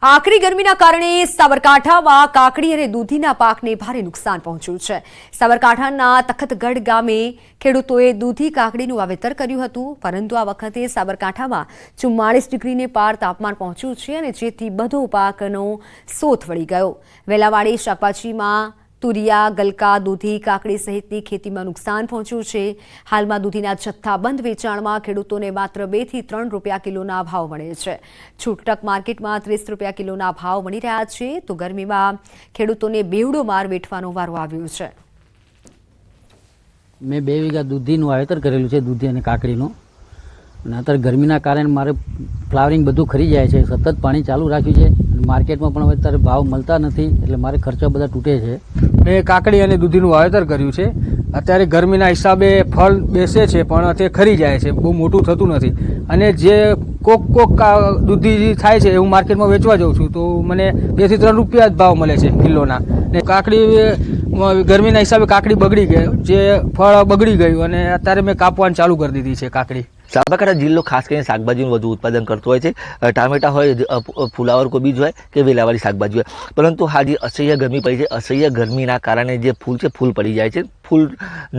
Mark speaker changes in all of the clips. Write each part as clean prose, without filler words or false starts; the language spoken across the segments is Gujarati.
Speaker 1: આકરી ગરમીના કારણે સાબરકાંઠામાં કાકડી અને દૂધીના પાકને ભારે નુકસાન પહોંચ્યું છે। સાબરકાંઠાના તખતગઢ ગામે ખેડૂતોએ દૂધી કાકડીનું વાવેતર કર્યું હતું, પરંતુ આ વખતે સાબરકાંઠામાં 44 ડિગ્રીને પાર તાપમાન પહોંચ્યું છે અને જેથી બધો પાકનો સોથ વળી ગયો। વેલાવાડી શાકભાજીમાં તુરિયા, ગલકા, દૂધી, કાકડી સહિતની ખેતીમાં નુકસાન પહોંચ્યું છે। હાલમાં દૂધીના જથ્થાબંધ વેચાણમાં ખેડૂતોને માત્ર 2 થી 3 રૂપિયા કિલોના ભાવ મળે છે। છૂટક માર્કેટમાં 30 રૂપિયા કિલોના ભાવ મળી રહ્યા છે, તો ગરમીમાં ખેડૂતોને બેવડો માર વેઠવાનો વારો આવ્યો છે।
Speaker 2: મેં 2 વીઘા દૂધીનું વાવેતર કરેલું છે, દૂધી અને કાકડીનું, અને અત્યારે ગરમીના કારણે મારે ફ્લાવરિંગ બધું ખરી જાય છે। સતત પાણી ચાલુ રાખ્યું છે, માર્કેટમાં પણ હવે અત્યારે ભાવ મળતા નથી, એટલે મારે ખર્ચા બધા તૂટે છે।
Speaker 3: મેં કાકડી અને દૂધીનું વાવેતર કર્યું છે। અત્યારે ગરમીના હિસાબે ફળ બેસે છે, પણ તે ખરી જાય છે, બહુ મોટું થતું નથી, અને જે કોક દૂધી થાય છે હું માર્કેટમાં વેચવા જાઉં છું તો મને 2 થી 3 રૂપિયા જ ભાવ મળે છે કિલોના। ને કાકડી ગરમીના હિસાબે કાકડી બગડી ગઈ, જે ફળ બગડી ગયું, અને અત્યારે મેં કાપવાનું ચાલુ કરી દીધી છે કાકડી।
Speaker 4: સાબરકાંઠા જિલ્લો ખાસ કરીને શાકભાજીનું વધુ ઉત્પાદન કરતો હોય છે। ટામેટા હોય, ફુલાવર કોબીજ હોય કે વેલાવાળી શાકભાજી હોય, પરંતુ આ જે અસહ્ય ગરમી પડી છે, અસહ્ય ગરમીના કારણે જે ફૂલ છે ફૂલ પડી જાય છે। ફૂલ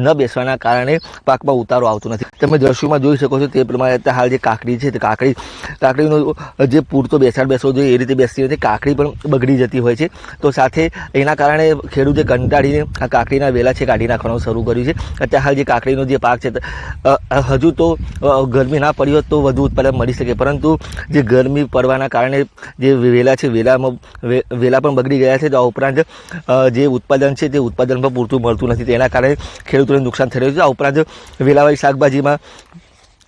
Speaker 4: ન બેસવાના કારણે પાકમાં ઉતારો આવતો નથી। તમે દ્રશ્યોમાં જોઈ શકો છો તે પ્રમાણે હાલ જે કાકડી છે તે કાકડીનો જે પૂરતો બેસવો જોઈએ એ રીતે બેસતી નથી, કાકડી પણ બગડી જતી હોય છે। તો સાથે એના કારણે ખેડૂતે કંટાળીને આ કાકડીના વેલા છે કાઢી નાખવાનું શરૂ કર્યું છે। અત્યારે હાલ જે કાકડીનો જે પાક છે હજુ તો ગરમી ના પડી હોત તો વધુ ઉત્પાદન મળી શકે, પરંતુ જે ગરમી પડવાના કારણે જે વેલા છે વેલા પણ બગડી ગયા છે। તો આ ઉપરાંત જે ઉત્પાદન છે તે ઉત્પાદન પણ પૂરતું મળતું નથી, તેના કારણે ખેડૂતોને નુકસાન થઈ રહ્યું છે। આ ઉપરાંત વેલાવાળી શાકભાજીમાં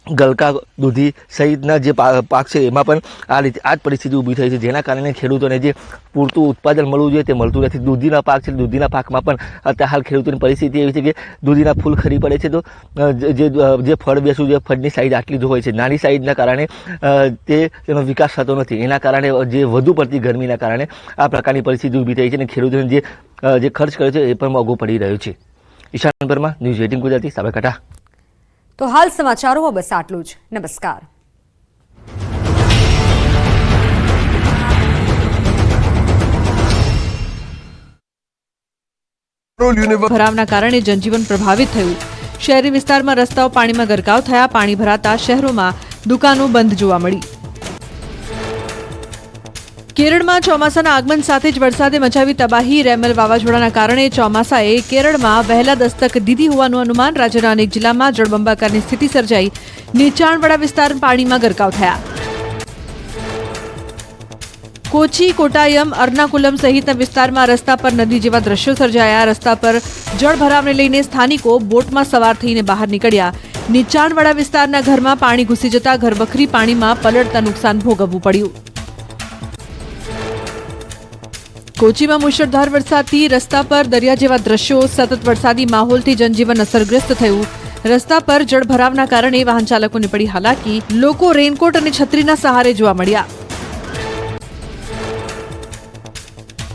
Speaker 4: ગલકા, દૂધી સહિતના જે પાક છે એમાં પણ આ જ પરિસ્થિતિ ઊભી થઈ છે, જેના કારણે ખેડૂતોને જે પૂરતું ઉત્પાદન મળવું જોઈએ તે મળતું નથી। દૂધીના પાક છે, દૂધીના પાકમાં પણ અત્યારે હાલ ખેડૂતોની પરિસ્થિતિ એવી છે કે દૂધીના ફૂલ ખરી પડે છે, તો જે ફળ બેસવું જોઈએ, ફળની સાઈઝ આટલી જ હોય છે, નાની સાઈઝના કારણે તેનો વિકાસ થતો નથી। એના કારણે જે વધુ પડતી ગરમીના કારણે આ પ્રકારની પરિસ્થિતિ ઊભી થઈ છે, અને ખેડૂતોને જે ખર્ચ કર્યો છે એ પણ મોંઘો પડી રહ્યો છે। ઈશાન પરમાર, ન્યૂઝ 18 ગુજરાતી, સાબરકાંઠા।
Speaker 1: તો હાલ સમાચારોમાં બસ આટલું જ। નમસ્કાર।
Speaker 5: ભરાવના કારણે જનજીવન પ્રભાવિત થયું। શહેરી વિસ્તારમાં રસ્તાઓ પાણીમાં ગરકાવ થયા। પાણી ભરાતા શહેરોમાં દુકાનો બંધ જોવા મળી। કેરળમાં ચોમાસાના આગમન સાથે જ વરસાદે મચાવી તબાહી। રેમલ વાવાઝોડાના કારણે ચોમાસાએ કેરળમાં વહેલા દસ્તક દીધી હોવાનું અનુમાન। રાજ્યના અનેક જિલ્લામાં જળબંબાકારની સ્થિતિ સર્જાઈ। નીચાણવાળા વિસ્તાર પાણીમાં ગરકાવ થયા। કોચી, કોટાયમ, અર્નાકુલમ સહિતના વિસ્તારમાં રસ્તા પર નદી જેવા દ્રશ્યો સર્જાયા। રસ્તા પર જળભરાવને લઈને સ્થાનિકો બોટમાં સવાર થઈને બહાર નીકળ્યા। નીચાણવાળા વિસ્તારના ઘરમાં પાણી ઘૂસી જતા ઘરવખરી પાણીમાં પલળતા નુકસાન ભોગવવું પડ્યું। કોચીમાં મુશળધાર વરસાદથી રસ્તા પર દરિયા જેવા દ્રશ્યો। સતત વરસાદી માહોલથી જનજીવન અસરગ્રસ્ત થયું। રસ્તા પર જળભરાવના કારણે વાહન ચાલકોને પડી હાલાકી। લોકો રેનકોટ અને છત્રીના સહારે જોવા મળ્યા।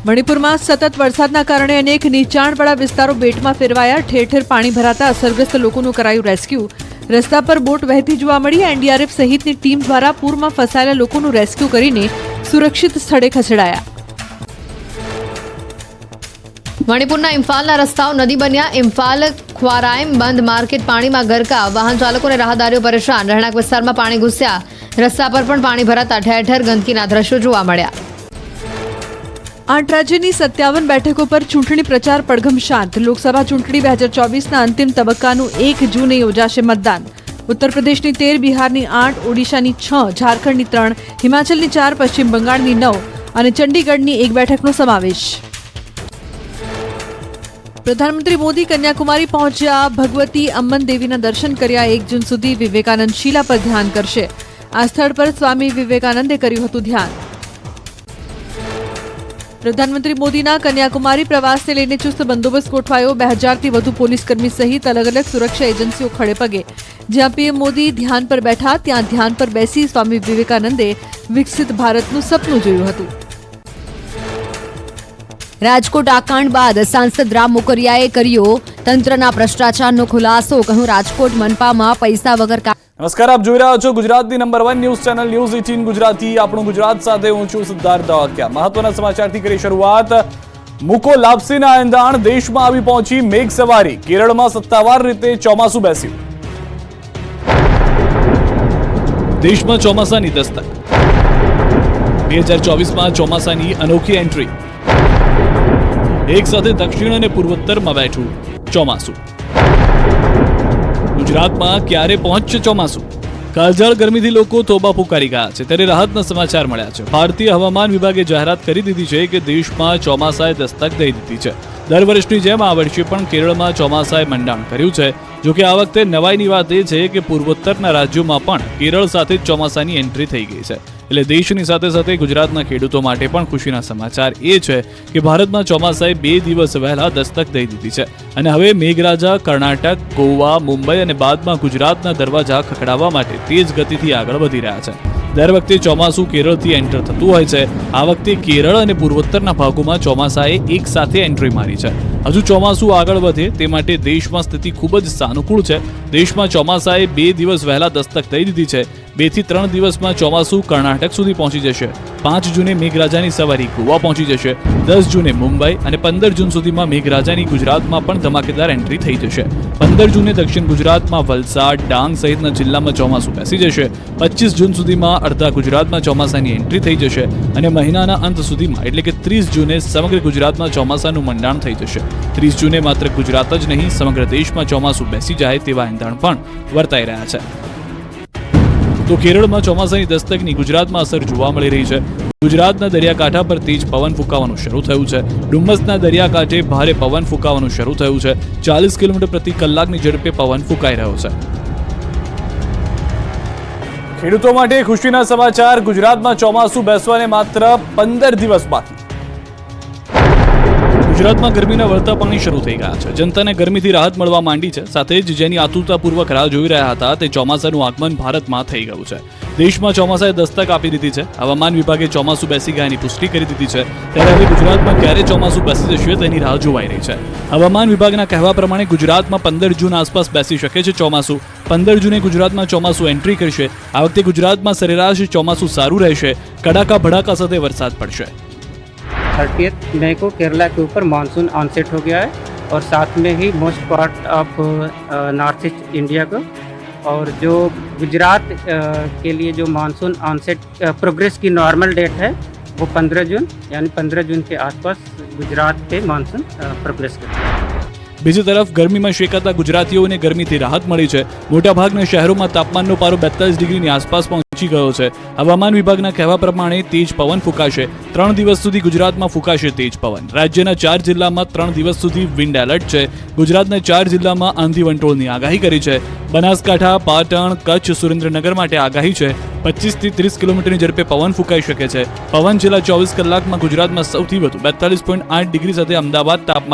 Speaker 5: મણિપુરમાં સતત વરસાદના કારણે અનેક નીચાણવાળા વિસ્તારો બેટમાં ફેરવાયા। ઠેર ઠેર પાણી ભરાતા અસરગ્રસ્ત લોકોનું કરાયું રેસ્ક્યુ। રસ્તા પર બોટ વહેતી જોવા મળી। એનડીઆરએફ સહિતની ટીમ દ્વારા પૂરમાં ફસાયેલા લોકોનું રેસ્ક્યુ કરીને સુરક્ષિત સ્થળે ખસેડાયા।
Speaker 6: મણિપુરના ઇમ્ફાલના રસ્તાઓ નદી બન્યા। ઇમ્ફાલ ખ્વારાઇમ બંધ માર્કેટ પાણીમાં ગરકાવ। વાહન ચાલકો અને રાહદારીઓ પરેશાન। રહેણાંક વિસ્તારમાં પાણી ઘૂસ્યા। રસ્તા પર પણ પાણી ભરાતા ઠેર ઠેર ગંદકીના દ્રશ્યો જોવા મળ્યા।
Speaker 5: 8 રાજ્યની 57 બેઠકો પર ચૂંટણી પ્રચાર પડઘમ શાંત। લોકસભા ચૂંટણી 2024ના અંતિમ તબક્કાનું 1 જૂને યોજાશે મતદાન। ઉત્તર પ્રદેશની 13, બિહારની 8, ઓડિશાની 6, ઝારખંડની 3, હિમાચલની 4, પશ્ચિમ બંગાળની 9 અને ચંડીગઢની 1 બેઠકનો સમાવેશ। પ્રધાનમંત્રી મોદી કન્યાકુમારી પહોંચ્યા। ભગવતી અમ્મન દેવીના દર્શન કર્યા। 1 જૂન સુધી વિવેકાનંદ શિલા પર ધ્યાન કરશે। આ સ્થળ પર સ્વામી વિવેકાનંદે કર્યું હતું ધ્યાન। પ્રધાનમંત્રી મોદીના કન્યાકુમારી પ્રવાસને લઈને ચુસ્ત બંદોબસ્ત ગોઠવાયો। 2000થી વધુ પોલીસકર્મી સહિત અલગ અલગ સુરક્ષા એજન્સીઓ ખડે પગે। જ્યાં પીએમ મોદી ધ્યાન પર બેઠા ત્યાં ધ્યાન પર બેસી સ્વામી વિવેકાનંદે વિકસિત ભારતનું સપનું જોયું હતું।
Speaker 1: રાજકોટ આકાંડ બાદ સાંસદ રામ મોકરિયાએ કર્યો તંત્રના ભ્રષ્ટાચારનો ખુલાસો। કહ્યું, રાજકોટ મનપામાં પૈસા વગર
Speaker 7: નમસ્કાર, આપ જોઈ રહ્યા છો ગુજરાતની number 1 news channel news 18 Gujarati. આપણું ગુજરાત સાથે હું છું સિદ્ધાર્થ દવાકિયા. મહત્વના સમાચારથી કરી શરૂઆત. મૂકો લાપસીના એંધાણ, દેશમાં આવી પહોંચી મેઘ સવારી. કેરળમાં સત્તાવાર રીતે ચોમાસું બેસ્યું. દેશમાં ચોમાસાની દસ્તક. 2024માં ચોમાસાની અનોખી એન્ટ્રી. એક સાથે દક્ષિણ અને પૂર્વોત્તરમાં બેઠું ચોમાસું. ગુજરાતમાં ક્યારે પહોંચશે ચોમાસું? કાળઝાળ ગરમીથી લોકો તોબા પુકારી ગયા છે, ત્યારે રાહતના સમાચાર મળ્યા છે. ભારતીય હવામાન વિભાગે જાહેરાત કરી દીધી છે કે દેશમાં ચોમાસાએ દસ્તક દઈ દીધી છે. દર વર્ષની જેમ આ વર્ષે પણ કેરળમાં ચોમાસાએ મંડાણ કર્યું છે. જો કે આ વખતે નવાઈની વાત એ છે કે પૂર્વોત્તરના રાજ્યોમાં પણ કેરળ સાથે જ ચોમાસાની એન્ટ્રી થઈ ગઈ છે. એટલે દેશની સાથે સાથે ગુજરાતના ખેડૂતો માટે પણ ખુશીના સમાચાર એ છે કે ભારતમાં ચોમાસાએ 2 દિવસ વહેલા દસ્તક દઈ દીધી છે અને હવે મેઘરાજા કર્ણાટક, ગોવા, મુંબઈ અને બાદમાં ગુજરાતના દરવાજા ખખડાવવા માટે તેજ ગતિથી આગળ વધી રહ્યા છે. દર વખતે ચોમાસું કેરળથી એન્ટર થતું હોય છે. આ વખતે કેરળ અને પૂર્વોત્તરના ભાગોમાં ચોમાસાએ એક સાથે એન્ટ્રી મારી છે. હજુ ચોમાસું આગળ વધે તે માટે દેશમાં સ્થિતિ ખૂબ જ સાનુકૂળ છે. દેશમાં ચોમાસાએ 2 દિવસ વહેલા દસ્તક દઈ દીધી છે. 2 થી 3 દિવસમાં ચોમાસું કર્ણાટક સુધી પહોંચી જશે. 5 જૂને મેઘરાજાની સવારી ગોવા પહોંચી જશે. 10 જૂને મુંબઈ અને 15 જૂન સુધીમાં મેઘરાજાની ગુજરાતમાં પણ ધમાકેદાર એન્ટ્રી થઈ જશે. 15 જૂને દક્ષિણ ગુજરાતમાં વલસાડ, ડાંગ સહિતના જિલ્લામાં ચોમાસું બેસી જશે. 25 જૂન સુધીમાં અડધા ગુજરાતમાં ચોમાસાની એન્ટ્રી થઈ જશે અને મહિનાના અંત સુધીમાં એટલે કે 30 જૂને સમગ્ર ગુજરાતમાં ચોમાસાનું મંડાણ થઈ જશે. 30 જૂને માત્ર ગુજરાત જ નહીં, સમગ્ર દેશમાં ચોમાસું બેસી જાય તેવા એંધાણ પણ વર્તાઈ રહ્યા છે. તો કેરળમાં ચોમાસાની દસ્તકની ગુજરાતમાં અસર જોવા મળી રહી છે. ગુજરાતના દરિયાકાંઠા પર તેજ પવન ફૂંકાવાનું શરૂ થયું છે. ડુમ્મસના દરિયાકાંઠે ભારે પવન ફૂંકાવાનું શરૂ થયું છે. 40 કિલોમીટર પ્રતિ કલાકની ઝડપે પવન ફૂંકાઈ રહ્યો છે. ખેડૂતો માટે ખુશીના સમાચાર. ગુજરાતમાં ચોમાસું બેસવાને માત્ર 15 દિવસ બાકી. ગુજરાતમાં ગરમીના વળતા પાણી શરૂ થઈ ગયા છે. જનતાને ગરમીથી રાહત મળવા માંડી છે. સાથે જ જેની આતુરતાપૂર્વક રાહ જોઈ રહ્યા હતા તે ચોમાસાનું આગમન ભારતમાં થઈ ગયું છે. દેશમાં ચોમાસાએ દસ્તક આપી દીધી છે. હવામાન વિભાગે ચોમાસું બેસી ગયાની પુષ્ટિ કરી દીધી છે. ત્યારે હવે ગુજરાતમાં ક્યારે ચોમાસું બેસી જશે તેની રાહ જોવાઈ રહી છે. હવામાન વિભાગના કહેવા પ્રમાણે ગુજરાતમાં 15 જૂન આસપાસ બેસી શકે છે ચોમાસું. 15 જૂને ગુજરાતમાં ચોમાસું એન્ટ્રી કરશે. આ વખતે ગુજરાતમાં સરેરાશ ચોમાસું સારું રહેશે. કડાકા ભડાકા સાથે વરસાદ પડશે.
Speaker 8: 30 मई को केरला के ऊपर मानसून ऑनसेट हो गया है और साथ में ही most part of north east India को, और जो गुजरात के लिए जो मानसून ऑनसेट प्रोग्रेस की नॉर्मल डेट है वो 15 जून, यानी 15 जून के आसपास गुजरात पे मानसून प्रोग्रेस करेगा.
Speaker 7: બીજી તરફ ગરમીમાં શેકાતા ગુજરાતીઓને ગરમીથી રાહત મળી છે. મોટાભાગના શહેરોમાં તાપમાનનો પારો 42 ડિગ્રીની આસપાસ પહોંચી ગયો છે. હવામાન વિભાગના કહેવા પ્રમાણે તેજ પવન ફૂંકાશે. 3 દિવસ સુધી ગુજરાતમાં ફૂંકાશે તેજ પવન. રાજ્યના 4 જિલ્લામાં 3 દિવસ સુધી વિન્ડ એલર્ટ છે. ગુજરાતના 4 જિલ્લામાં આંધી વંટોળની આગાહી કરી છે. બનાસકાંઠા, પાટણ, કચ્છ, સુરેન્દ્રનગર માટે આગાહી છે. 25 થી 30 કિલોમીટરની ઝડપે પવન ફૂંકાઈ શકે છે. પવન છેલ્લા 24 કલાકમાં ગુજરાતમાં સૌથી વધુ 42.8 ડિગ્રી સાથે અમદાવાદ તાપમાન